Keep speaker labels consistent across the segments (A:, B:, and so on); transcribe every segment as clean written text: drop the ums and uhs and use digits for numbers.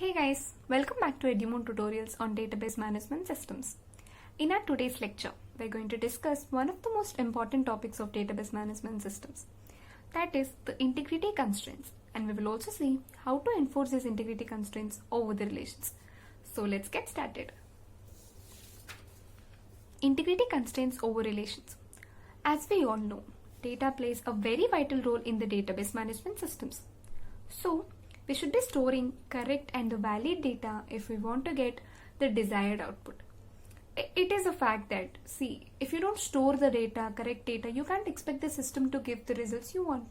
A: Hey guys, welcome back to Edumon tutorials on database management systems. In our today's lecture, we're going to discuss one of the most important topics of database management systems, that is the integrity constraints, and we will also see how to enforce these integrity constraints over the relations. So let's get started. Integrity constraints over relations. As we all know, data plays a very vital role in the database management systems. So we should be storing correct and valid data if we want to get the desired output. It is a fact that, if you don't store the data, correct data, you can't expect the system to give the results you want.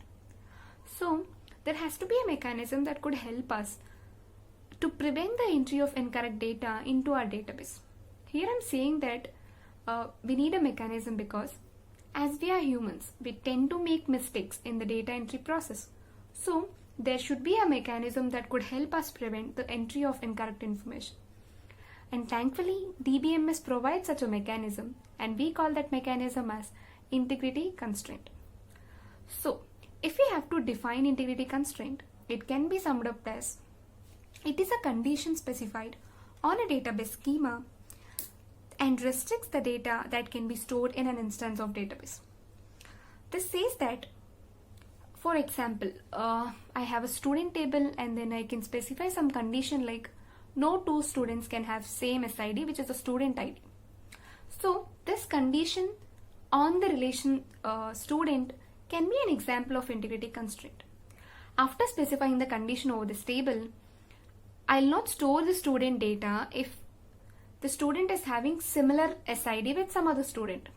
A: So there has to be a mechanism that could help us to prevent the entry of incorrect data into our database. Here I'm saying that we need a mechanism because as we are humans, we tend to make mistakes in the data entry process. So there should be a mechanism that could help us prevent the entry of incorrect information. And thankfully, DBMS provides such a mechanism, and we call that mechanism as integrity constraint. So if we have to define integrity constraint, it can be summed up as it is a condition specified on a database schema and restricts the data that can be stored in an instance of database. This says that, for example, I have a student table and then I can specify some condition like no two students can have same SID, which is a student ID. So this condition on the relation student can be an example of integrity constraint. After specifying the condition over this table, I'll not store the student data if the student is having similar SID with some other student.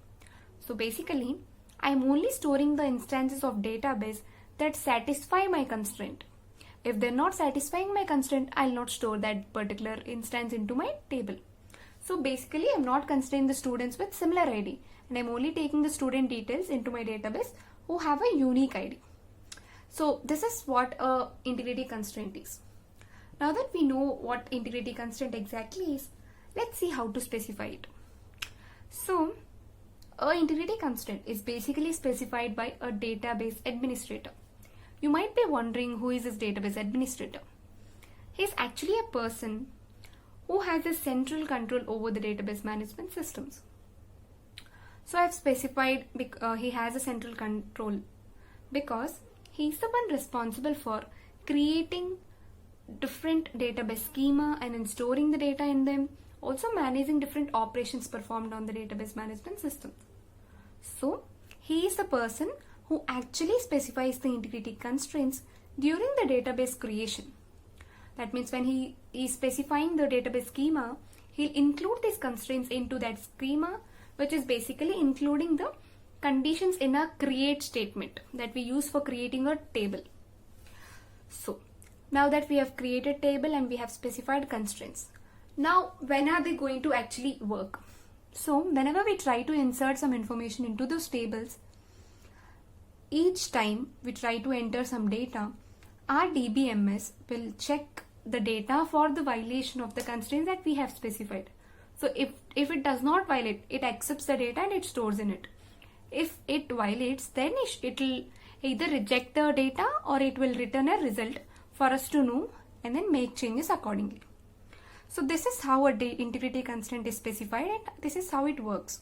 A: So basically, I'm only storing the instances of database that satisfy my constraint. If they're not satisfying my constraint, I'll not store that particular instance into my table. So basically, I'm not constraining the students with similar ID, and I'm only taking the student details into my database who have a unique ID. So this is what a integrity constraint is. Now that we know what integrity constraint exactly is, let's see how to specify it. So a integrity constraint is basically specified by a database administrator. You might be wondering, who is this database administrator? He is actually a person who has a central control over the database management systems. So I've specified he has a central control because he's the one responsible for creating different database schema and in storing the data in them, also managing different operations performed on the database management system. So he is the person who actually specifies the integrity constraints during the database creation. That means when he is specifying the database schema, he'll include these constraints into that schema, which is basically including the conditions in a create statement that we use for creating a table. So now that we have created table and we have specified constraints, now when are they going to actually work? So whenever we try to insert some information into those tables, each time we try to enter some data, our DBMS will check the data for the violation of the constraints that we have specified. So if it does not violate, it accepts the data and it stores in it. If it violates, then it will either reject the data or it will return a result for us to know and then make changes accordingly. So this is how a integrity constraint is specified, and this is how it works.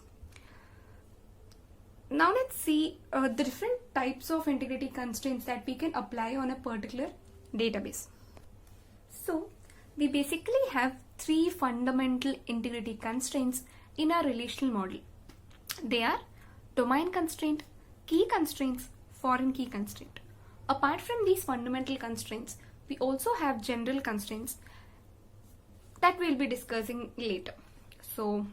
A: Now let's see the different types of integrity constraints that we can apply on a particular database. So we basically have three fundamental integrity constraints in our relational model. They are domain constraint, key constraints, foreign key constraint. Apart from these fundamental constraints, we also have general constraints that we'll be discussing later. So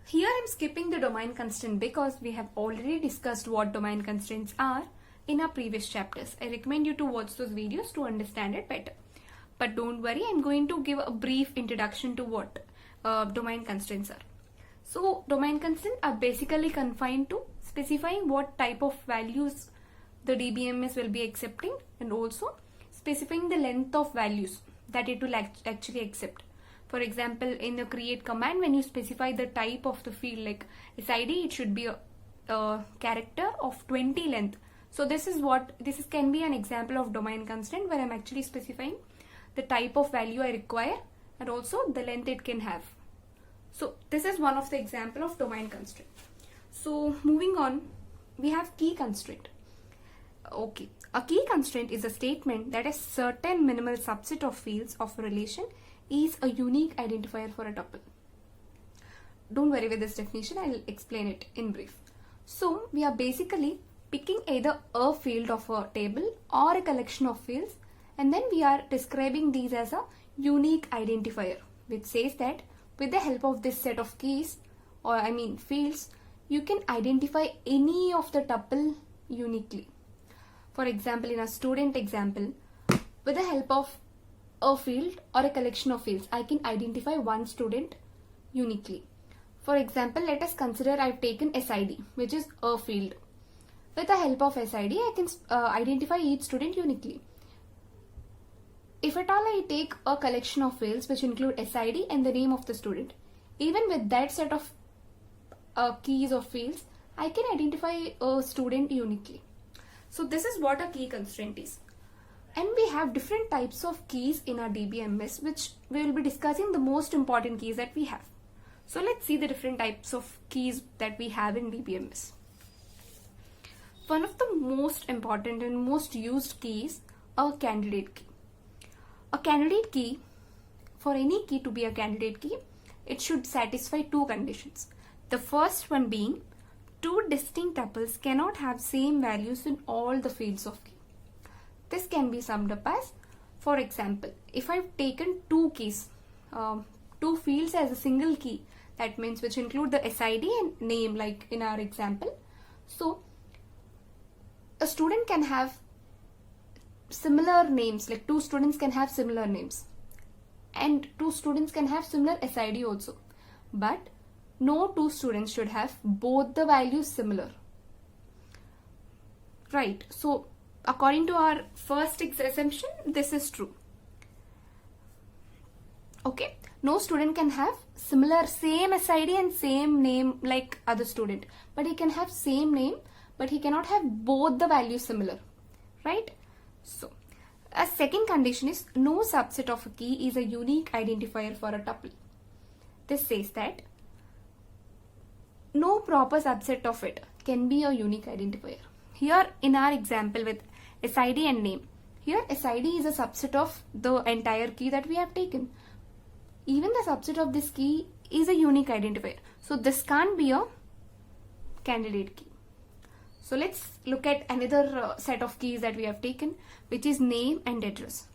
A: here I'm skipping the domain constraint because we have already discussed what domain constraints are in our previous chapters. I recommend you to watch those videos to understand it better. But don't worry, I'm going to give a brief introduction to what domain constraints are. So domain constraints are basically confined to specifying what type of values the DBMS will be accepting and also specifying the length of values that it will actually accept. For example, in the create command, when you specify the type of the field like SID, it should be a character of 20 length. So this can be an example of domain constraint where I'm actually specifying the type of value I require, and also the length it can have. So this is one of the example of domain constraint. So moving on, we have key constraint. Okay, a key constraint is a statement that a certain minimal subset of fields of a relation is a unique identifier for a tuple. Don't worry with this definition, I'll explain it in brief. So we are basically picking either a field of a table or a collection of fields, and then we are describing these as a unique identifier, which says that with the help of this set of keys, or I mean fields, you can identify any of the tuple uniquely. For example, in a student example, with the help of a field or a collection of fields, I can identify one student uniquely. For example, let us consider I've taken SID, which is a field. With the help of SID, I can identify each student uniquely. If at all I take a collection of fields which include SID and the name of the student, even with that set of keys of fields, I can identify a student uniquely. So this is what a key constraint is. And we have different types of keys in our DBMS, which we will be discussing the most important keys that we have. So let's see the different types of keys that we have in DBMS. One of the most important and most used keys, a candidate key. A candidate key, for any key to be a candidate key, it should satisfy two conditions. The first one being, two distinct tuples cannot have same values in all the fields of key. This can be summed up as, for example, if I've taken two keys, two fields as a single key, that means which include the SID and name, like in our example. So a student can have similar names, like two students can have similar names, and two students can have similar SID also, but no two students should have both the values similar, right? So according to our first assumption, this is true. Okay, no student can have similar same SID and same name like other student, but he can have same name, but he cannot have both the values similar, right? So a second condition is, no subset of a key is a unique identifier for a tuple. This says that no proper subset of it can be a unique identifier. Here in our example with SID and name, here SID is a subset of the entire key that we have taken. Even the subset of this key is a unique identifier. So this can't be a candidate key. So let's look at another set of keys that we have taken, which is name and address.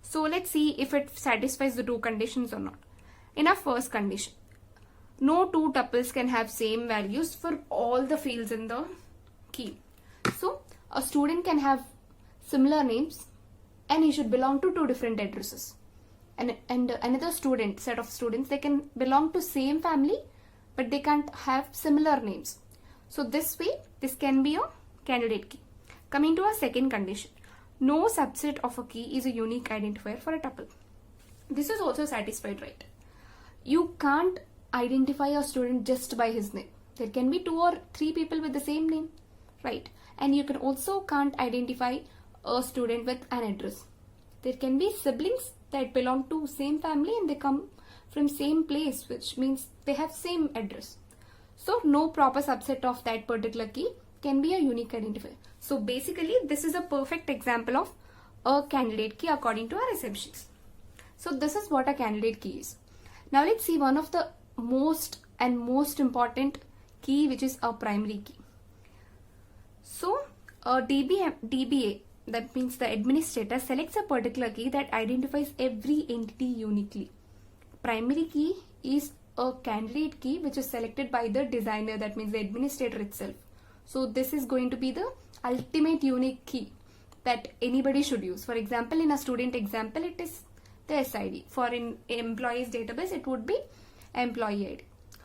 A: So let's see if it satisfies the two conditions or not. In our first condition, no two tuples can have same values for all the fields in the key. So a student can have similar names and he should belong to two different addresses. And another set of students, they can belong to same family, but they can't have similar names. So this way, this can be a candidate key. Coming to our second condition, no subset of a key is a unique identifier for a tuple. This is also satisfied, right? You can't identify a student just by his name. There can be two or three people with the same name, right? And you can also can't identify a student with an address. There can be siblings that belong to same family and they come from same place, which means they have same address. So no proper subset of that particular key can be a unique identifier. So basically this is a perfect example of a candidate key according to our assumptions. So this is what a candidate key is. Now let's see one of the most important key, which is a primary key. So a DBA, that means the administrator, selects a particular key that identifies every entity uniquely. Primary key is a candidate key which is selected by the designer, that means the administrator itself. So this is going to be the ultimate unique key that anybody should use. For example, in a student example, it is the SID. For an employee's database, it would be employee ID.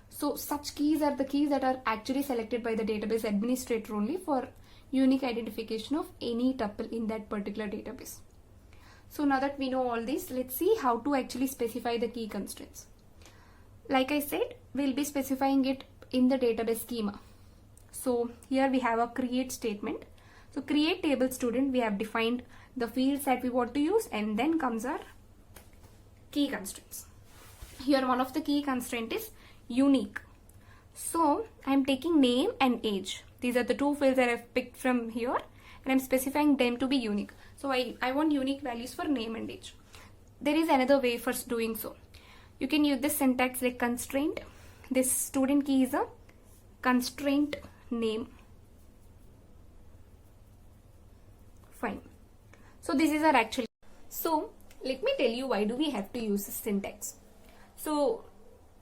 A: So such keys are the keys that are actually selected by the database administrator only for unique identification of any tuple in that particular database. So now that we know all this, let's see how to actually specify the key constraints. Like I said, we'll be specifying it in the database schema. So here we have a create statement. So create table student, we have defined the fields that we want to use, and then comes our key constraints. Here one of the key constraint is unique. So I'm taking name and age. These are the two fields that I've picked from here, and I'm specifying them to be unique. So I want unique values for name and age. There is another way for doing so. You can use this syntax like constraint. This student key is a constraint name. Fine. So this is our actual. So let me tell you why do we have to use this syntax. So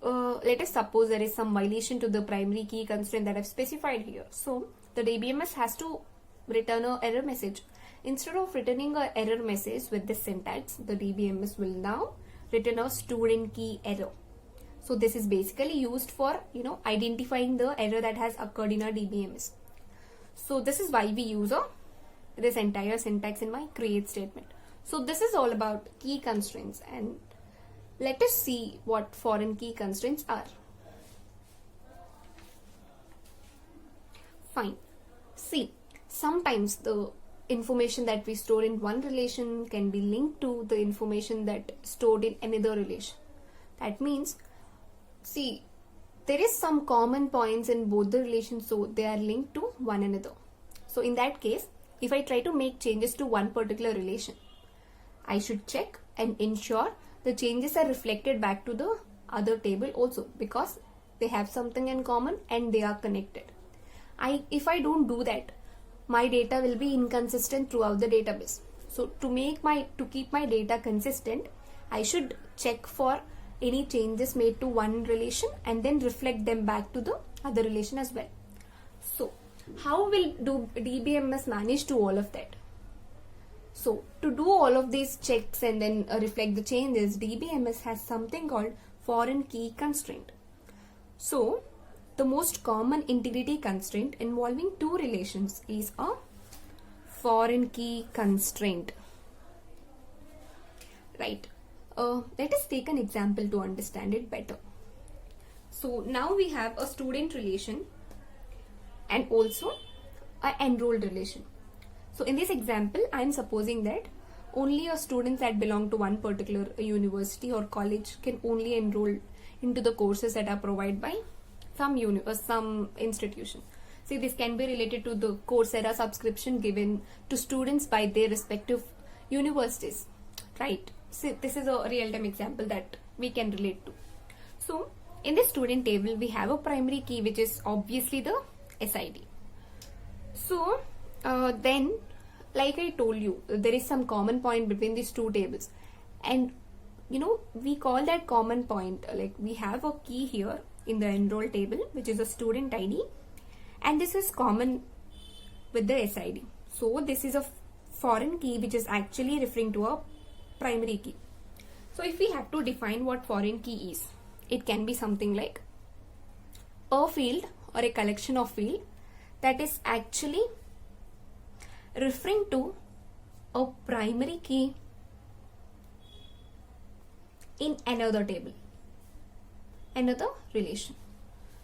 A: let us suppose there is some violation to the primary key constraint that I've specified here. So the DBMS has to return an error message. Instead of returning an error message with this syntax, the DBMS will now return a student key error. So this is basically used for identifying the error that has occurred in our DBMS. So this is why we use this entire syntax in my create statement. So this is all about key constraints, and let us see what foreign key constraints are. Fine. See, sometimes the information that we store in one relation can be linked to the information that stored in another relation. That means, see, there is some common points in both the relations, so they are linked to one another. So in that case, if I try to make changes to one particular relation, I should check and ensure the changes are reflected back to the other table also, because they have something in common and they are connected. If I don't do that, my data will be inconsistent throughout the database. So to keep my data consistent, I should check for any changes made to one relation and then reflect them back to the other relation as well. So how will DBMS manage to all of that? So to do all of these checks and then reflect the changes, DBMS has something called foreign key constraint. So the most common integrity constraint involving two relations is a foreign key constraint. Right. Let us take an example to understand it better. So now we have a student relation and also an enrolled relation. So in this example, I am supposing that only a students that belong to one particular university or college can only enroll into the courses that are provided by some institution. See, this can be related to the Coursera subscription given to students by their respective universities, right? So this is a real-time example that we can relate to. So in this student table, we have a primary key, which is obviously the SID. So then, like I told you, there is some common point between these two tables, and we call that common point, like we have a key here in the enroll table, which is a student ID, and this is common with the SID. So this is a foreign key which is actually referring to a primary key. So if we have to define what foreign key is, it can be something like a field or a collection of field that is actually referring to a primary key in another table, another relation.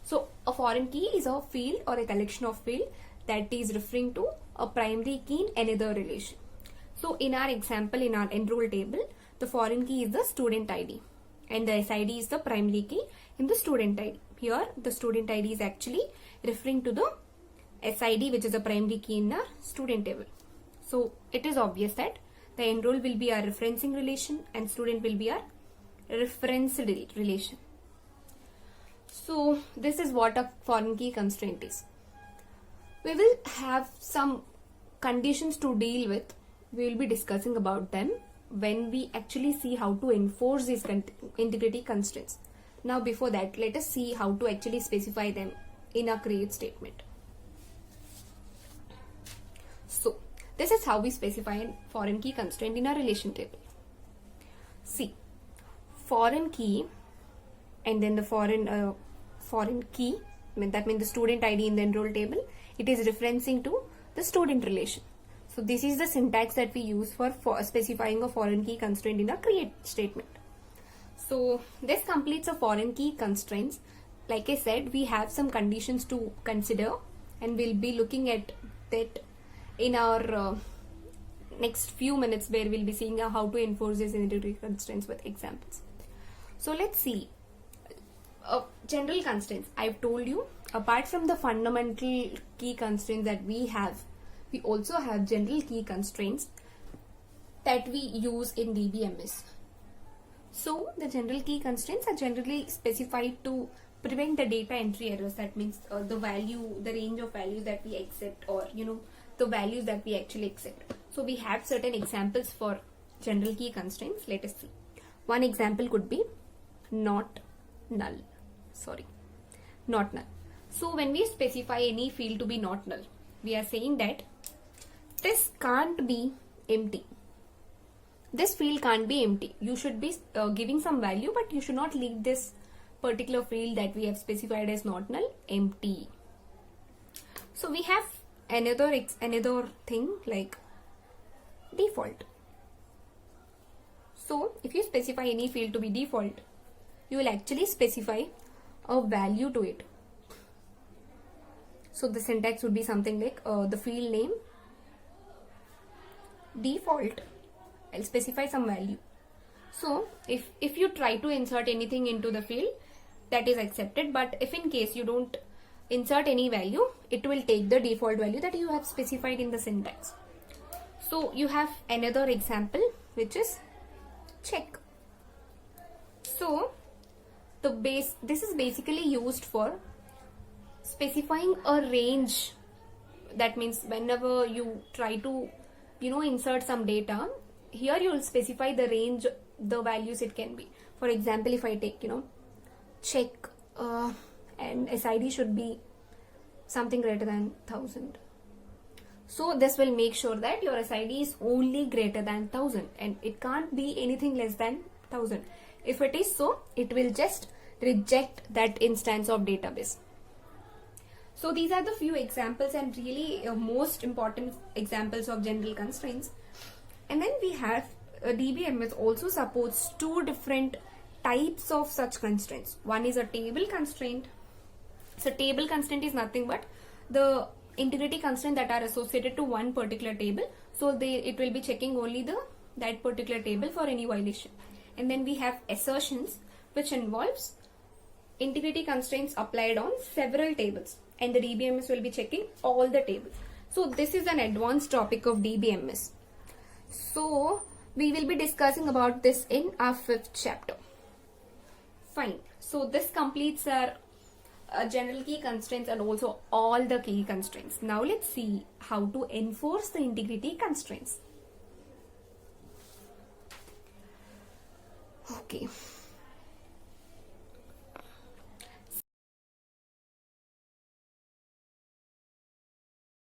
A: So a foreign key is a field or a collection of field that is referring to a primary key in another relation. So in our example, in our enroll table, the foreign key is the student ID and the SID is the primary key in the student ID. Here the student ID is actually referring to the SID, which is a primary key in our student table. So it is obvious that the enroll will be our referencing relation and student will be our referenced relation. So this is what a foreign key constraint is. We will have some conditions to deal with. We will be discussing about them when we actually see how to enforce these integrity constraints. Now before that, let us see how to actually specify them in a create statement. So this is how we specify a foreign key constraint in a relation table. See, foreign key and then the foreign key, that means the student ID in the enroll table, it is referencing to the student relation. So this is the syntax that we use for specifying a foreign key constraint in a create statement. So this completes a foreign key constraints. Like I said, we have some conditions to consider and we'll be looking at that in our next few minutes where we'll be seeing how to enforce these integrity constraints with examples. So let's see. General constraints. I've told you, apart from the fundamental key constraints that we have, we also have general key constraints that we use in DBMS. So the general key constraints are generally specified to prevent the data entry errors. That means the range of values that we accept, or the values that we actually accept. So we have certain examples for general key constraints. Let us see. One example could be not null. So when we specify any field to be not null, we are saying that this can't be empty. This field can't be empty. You should be giving some value, but you should not leave this particular field that we have specified as not null empty. So we have another thing like default. So if you specify any field to be default, you will actually specify a value to it. So the syntax would be something like the field name default. I'll specify some value. So if you try to insert anything into the field, that is accepted, but if in case you don't insert any value, it will take the default value that you have specified in the syntax. So you have another example, which is check. So this is basically used for specifying a range. That means whenever you try to insert some data, here you will specify the range, the values it can be. For example, if I take check and SID should be something greater than 1000. So this will make sure that your SID is only greater than 1000 and it can't be anything less than 1000. If it is so, it will just reject that instance of database. So these are the few examples and really most important examples of general constraints. And then we have DBMS also supports two different types of such constraints. One is a table constraint. So table constraint is nothing but the integrity constraint that are associated to one particular table. So it will be checking only that particular table for any violation. And then we have assertions, which involves integrity constraints applied on several tables, and the DBMS will be checking all the tables. So this is an advanced topic of DBMS. So we will be discussing about this in our 5th chapter. Fine. So this completes our general key constraints and also all the key constraints. Now let's see how to enforce the integrity constraints. Okay.